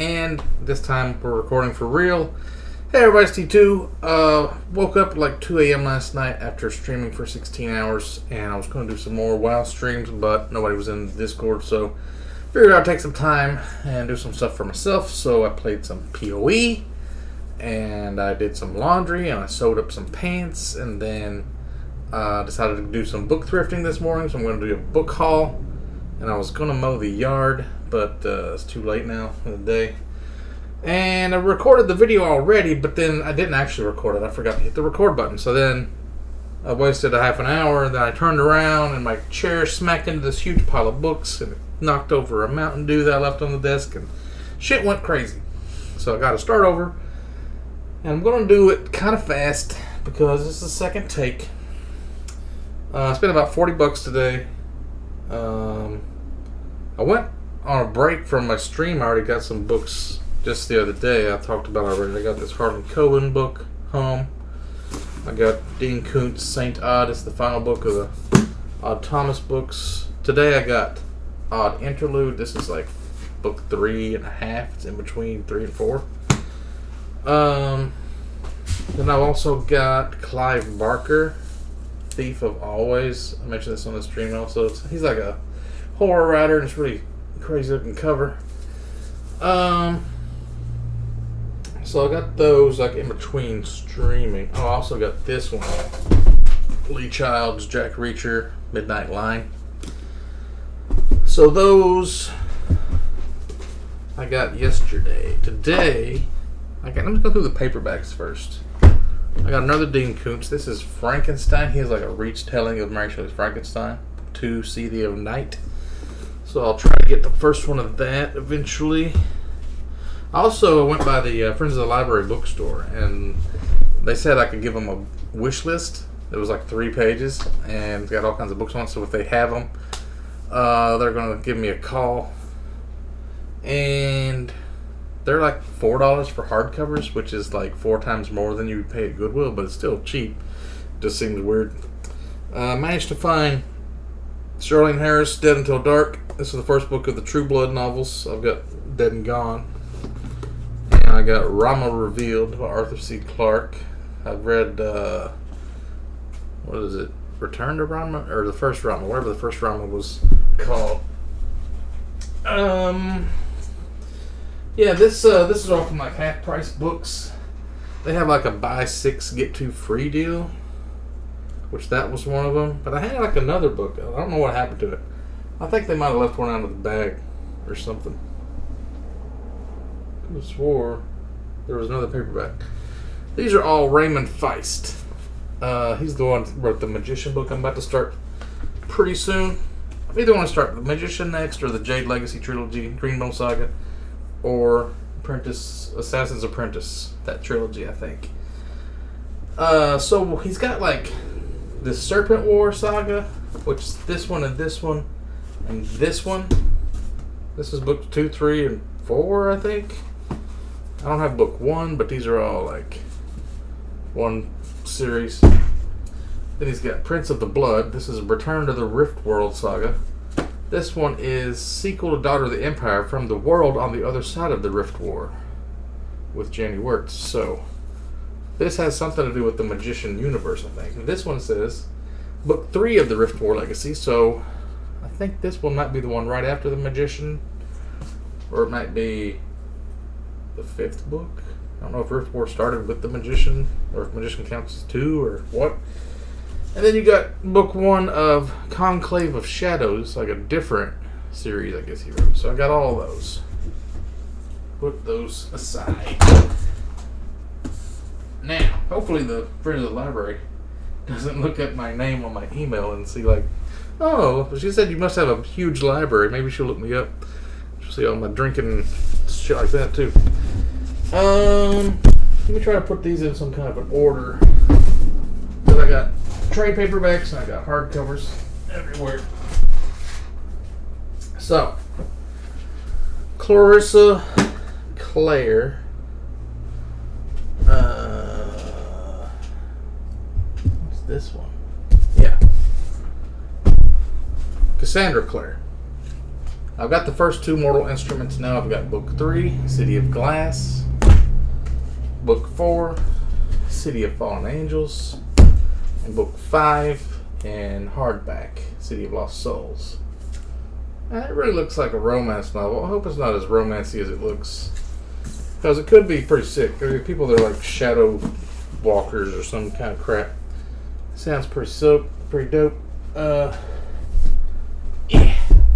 And this time we're recording for real. Hey everybody, it's T2. Woke up at like 2 a.m. last night after streaming for 16 hours, and I was going to do some more WoW streams, but nobody was in Discord, so figured I'd take some time and do some stuff for myself. So I played some PoE, and I did some laundry, and I sewed up some pants, and then decided to do some book thrifting this morning, so I'm going to do a book haul. And I was going to mow the yard, but it's too late now in the day. And I recorded the video already, but then I didn't actually record it. I forgot to hit the record button. So then I wasted a half an hour, and then I turned around, and my chair smacked into this huge pile of books, and it knocked over a Mountain Dew that I left on the desk, and shit went crazy. So I got to start over, and I'm going to do it kind of fast, because this is the second take. I spent about $40 today. I went on a break from my stream. I already got some books just the other day. I talked about it already. I got this Harlan Coben book home. I got Dean Koontz' Saint Odd. It's the final book of the Odd Thomas books. Today I got Odd Interlude. This is like book 3.5. It's in between 3 and 4. Then I've also got Clive Barker, Thief of Always. I mentioned this on the stream also. He's like a horror writer, and it's really crazy looking cover. So I got those like in between streaming. Oh, I also got this one, Lee Child's Jack Reacher Midnight Line. So those I got yesterday. Today let me go through the paperbacks first. I got another Dean Koontz. This is Frankenstein. He has like a retelling of Mary Shelley's Frankenstein, 2 City of Night. So I'll try to get the first one of that eventually. I also went by the Friends of the Library bookstore, and they said I could give them a wish list. It was like 3 pages, and it's got all kinds of books on it. So if they have them, they're going to give me a call. And they're like $4 for hardcovers, which is like 4 times more than you would pay at Goodwill, but it's still cheap. Just seems weird. Managed to find Charlene Harris, Dead Until Dark. This is the first book of the True Blood novels. I've got Dead and Gone. And I got Rama Revealed by Arthur C. Clarke. I've read, what is it? Return to Rama? Or the first Rama, whatever the first Rama was called. Yeah, this is all from like half price books. They have like a buy 6 get 2 free deal, which that was one of them. But I had like another book. I don't know what happened to it. I think they might have left one out of the bag or something. I could have swore there was another paperback. These are all Raymond Feist. He's the one who wrote the Magician book I'm about to start pretty soon. I either want to start the Magician next, or the Jade Legacy trilogy, Greenbow Saga, or Assassin's Apprentice, that trilogy, I think. So he's got like this Serpent War saga, which is this one and this one and this one. This is book 2, 3, and 4, I think. I don't have book 1, but these are all like one series. Then he's got Prince of the Blood. This is Return to the Rift World saga. This one is sequel to Daughter of the Empire, From the World on the Other Side of the Rift War, with Jenny Wirtz. So this has something to do with the Magician universe, I think. And this one says book 3 of the Rift War Legacy. So I think this one might be the one right after the Magician, or it might be the 5th book. I don't know if Rift War started with the Magician, or if Magician counts as 2, or what. And then you got book 1 of Conclave of Shadows, like a different series, I guess he wrote. So I got all those. Put those aside. Now, hopefully the friend of the library doesn't look at my name on my email and see like, oh, she said you must have a huge library. Maybe she'll look me up. She'll see all my drinking and shit like that too. Let me try to put these in some kind of an order. Because I got trade paperbacks and I got hardcovers everywhere. So, Clarissa Clare. What's this one? Yeah. Cassandra Clare. I've got the first 2 Mortal Instruments now. I've got Book 3, City of Glass. Book 4, City of Fallen Angels. And Book 5, and hardback, City of Lost Souls. And it really looks like a romance novel. I hope it's not as romancy as it looks, because it could be pretty sick. There are people that are like shadow walkers or some kind of crap. Sounds pretty dope. Yeah.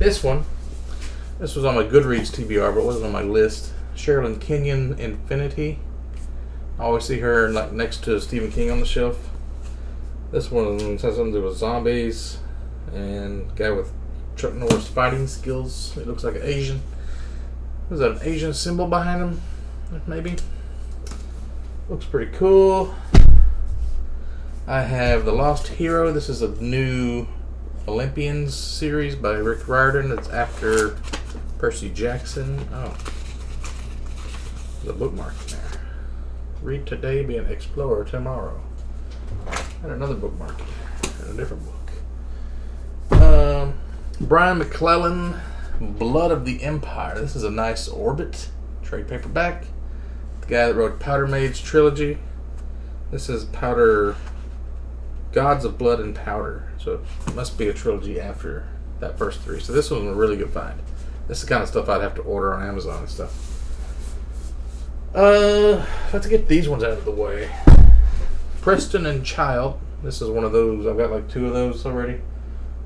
This one. This was on my Goodreads TBR, but it wasn't on my list. Sherilyn Kenyon, Infinity. I always see her like next to Stephen King on the shelf. This one has something to do with zombies and guy with Chuck Norris fighting skills. It looks like an Asian. Is that an Asian symbol behind him? Maybe. Looks pretty cool. I have The Lost Hero. This is a new Olympians series by Rick Riordan. It's after Percy Jackson. Oh. There's a bookmark in there. Read today, be an explorer tomorrow. And another bookmark in there. And a different book. Brian McClellan, Blood of the Empire. This is a nice Orbit trade paperback. The guy that wrote Powder Maids trilogy. This is Gods of Blood and Powder. So it must be a trilogy after that first 3. So this one's a really good find. This is the kind of stuff I'd have to order on Amazon and stuff. Let's get these ones out of the way. Preston and Child. This is one of those. I've got like 2 of those already.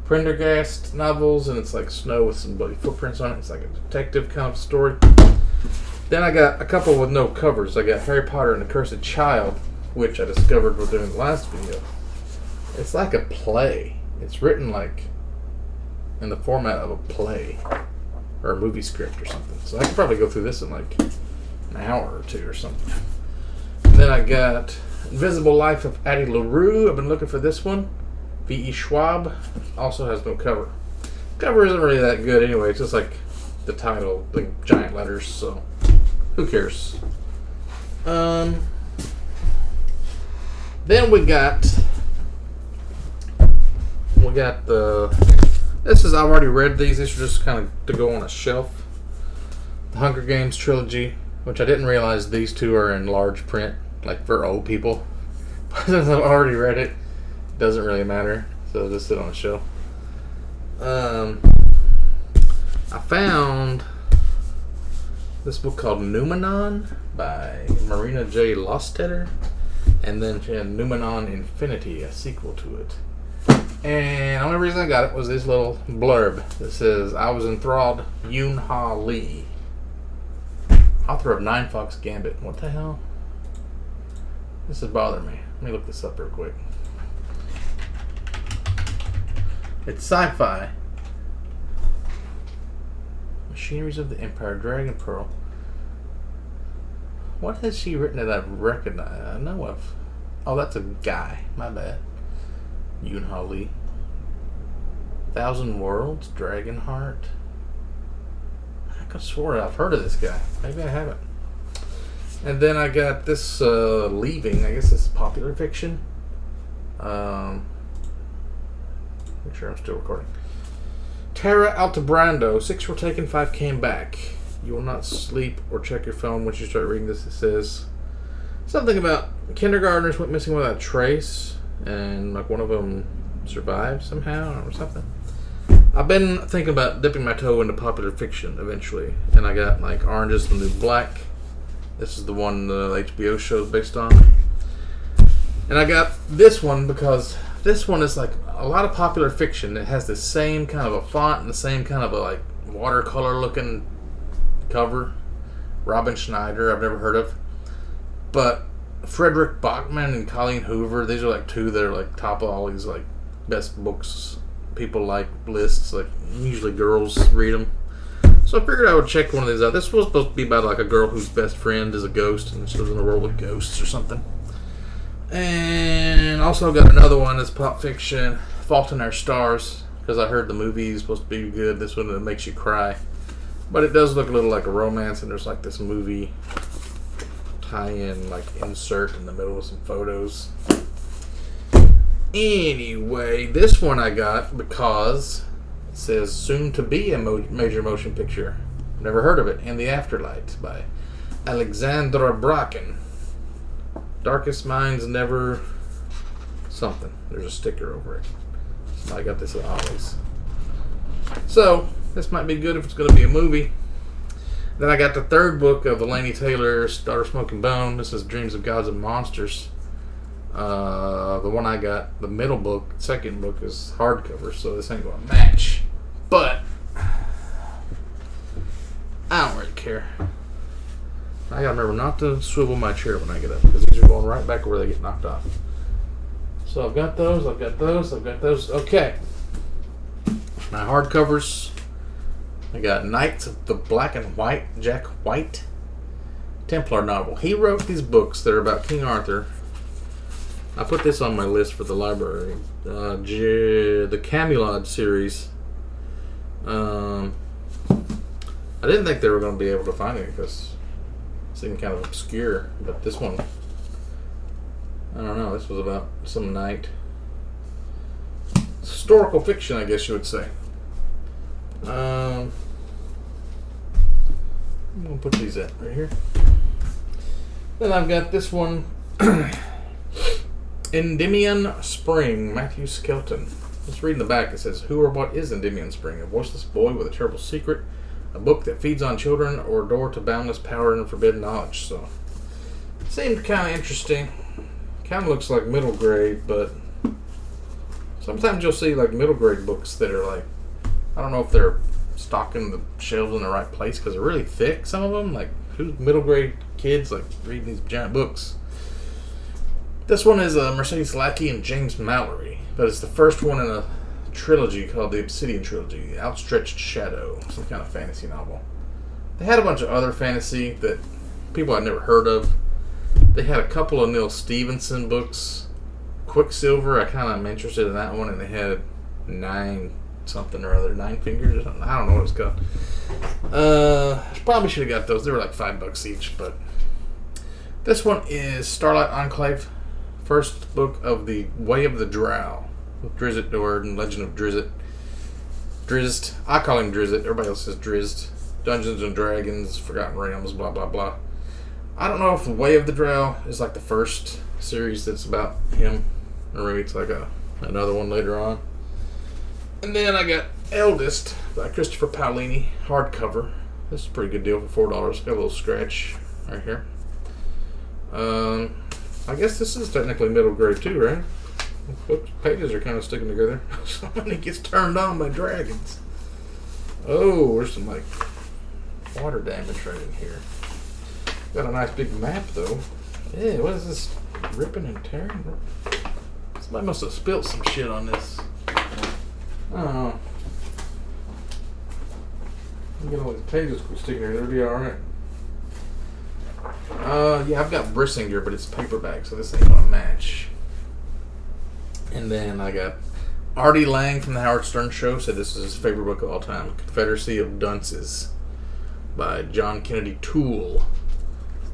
Prendergast novels, and it's like snow with some bloody footprints on it. It's like a detective kind of story. Then I got a couple with no covers. I got Harry Potter and the Cursed Child, which I discovered while doing the last video. It's like a play. It's written like in the format of a play or a movie script or something. So I could probably go through this in like an hour or 2 or something. And then I got Invisible Life of Addie LaRue. I've been looking for this one. V.E. Schwab. Also has no cover. Cover isn't really that good anyway. It's just like the title, the giant letters, so who cares? Then we got this is, I've already read these. These are just kind of to go on a shelf. The Hunger Games trilogy, which I didn't realize these 2 are in large print, like for old people. But since I've already read it, it doesn't really matter. So just sit on a shelf. I found this book called Numenon by Marina J. Lostetter. And then she had Numenon Infinity, a sequel to it. And the only reason I got it was this little blurb that says, I was enthralled, Yoon Ha Lee, author of Nine Fox Gambit. What the hell? This is bothering me. Let me look this up real quick. It's sci-fi. Machineries of the Empire, Dragon Pearl. What has she written that I've recognized? I know of. Oh, that's a guy. My bad. Yoon Ha Lee. Thousand Worlds, Dragonheart. I could have swore I've heard of this guy. Maybe I haven't. And then I got this Leaving. I guess this is popular fiction. Make sure I'm still recording. Tara Altebrando. 6 were taken, 5 came back. You will not sleep or check your phone once you start reading this. It says something about kindergartners went missing without a trace, and like one of them survived somehow or something. I've been thinking about dipping my toe into popular fiction eventually, and I got like Orange is the New Black. This is the one the HBO show is based on. And I got this one because this one is like a lot of popular fiction. It has the same kind of a font and the same kind of a like watercolor looking cover. Robin Schneider, I've never heard of. But Frederick Bachman and Colleen Hoover, these are like 2 that are like top of all these like best books people like lists. Like usually girls read them. So I figured I would check one of these out. This was supposed to be about like a girl whose best friend is a ghost and she lives in a world with ghosts or something. And also got another one that's pop fiction, Fault in Our Stars, because I heard the movie is supposed to be good. This one makes you cry. But it does look a little like a romance, and there's like this movie tie-in, like insert in the middle with some photos. Anyway, this one I got because says soon to be a major motion picture. Never heard of it. In the Afterlight by Alexandra Bracken. Darkest Minds Never something. There's a sticker over it. So I got this at Ollie's. So this might be good if it's going to be a movie. Then I got the third book of Laini Taylor's Daughter Smoking Bone. This is Dreams of Gods and Monsters. The one I got, the middle book, second book, is hardcover, so this ain't going to match. But I don't really care. I gotta remember not to swivel my chair when I get up, because these are going right back where they get knocked off. So I've got those, I've got those, I've got those. Okay. My hardcovers. I got Knights of the Black and White, Jack White, Templar novel. He wrote these books that are about King Arthur. I put this on my list for the library. The Camelot series. I didn't think they were going to be able to find it because it seemed kind of obscure. But this one, I don't know. This was about some knight. Historical fiction, I guess you would say. I'm going to put these at right here. Then I've got this one. Endymion Spring, Matthew Skelton. Let's read in the back. It says, who or what is Endymion Spring? A voiceless boy with a terrible secret, a book that feeds on children, or a door to boundless power and forbidden knowledge. So, it seemed kind of interesting. Kind of looks like middle grade, but sometimes you'll see like middle grade books that are like, I don't know if they're stocking the shelves in the right place because they're really thick, some of them. Like, who's middle grade kids like reading these giant books? This one is Mercedes Lackey and James Mallory, but it's the first one in a trilogy called the Obsidian Trilogy, Outstretched Shadow, some kind of fantasy novel. They had a bunch of other fantasy that people I'd never heard of. They had a couple of Neil Stevenson books. Quicksilver, I kind of am interested in that one, and they had 9 something or other, 9 fingers or something. I don't know what it's called. Probably should have got those. They were like $5 each, but this one is Starlight Enclave. First book of the Way of the Drow. Drizzt Do'Urden and Legend of Drizzt. Drizzt. I call him Drizzt. Everybody else says Drizzt. Dungeons and Dragons, Forgotten Realms, blah, blah, blah. I don't know if the Way of the Drow is like the first series that's about him, or maybe it's like another one later on. And then I got Eldest by Christopher Paolini, hardcover. This is a pretty good deal for $4. Got a little scratch right here. I guess this is technically middle grade too, right? Whoops, pages are kind of sticking together. Somebody gets turned on by dragons. Oh, there's some like water damage right in here. Got a nice big map though. Yeah, what is this? Ripping and tearing? Somebody must have spilt some shit on this. I don't know. I'm getting all these pages sticking there. They'll be alright. Yeah, I've got Brissinger, but it's paperback, so this ain't gonna match. And then I got Artie Lang from the Howard Stern Show said this is his favorite book of all time, Confederacy of Dunces by John Kennedy Toole.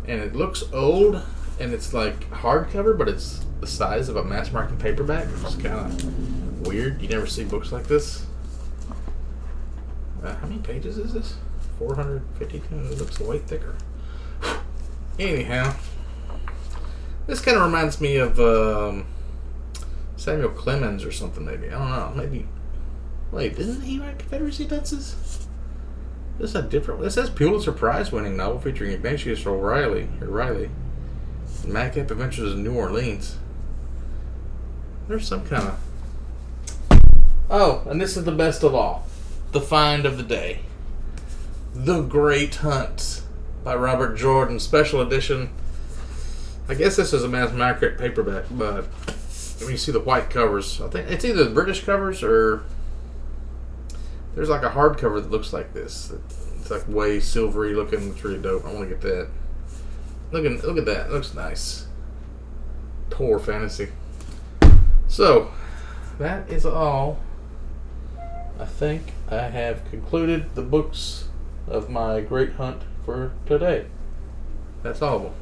And it looks old, and it's like hardcover, but it's the size of a mass market paperback, which is kind of weird. You never see books like this. How many pages is this? 450? It looks way thicker. Anyhow, this kind of reminds me of Samuel Clemens or something, maybe. I don't know. Maybe. Wait, didn't he write Confederacy of Dunces? This is a different. This says Pulitzer Prize winning novel featuring Ignatius O'Reilly. Madcap Adventures in New Orleans. There's some kind of. Oh, and this is the best of all. The find of the day. The Great Hunt by Robert Jordan, special edition. I guess this is a mass market paperback, but when you see the white covers, I think it's either the British covers or there's like a hardcover that looks like this. It's like way silvery looking. It's really dope. I want to get that. Look at that. It looks nice. Tor fantasy. So that is all. I think I have concluded the books of my great hunt for today. That's all of them.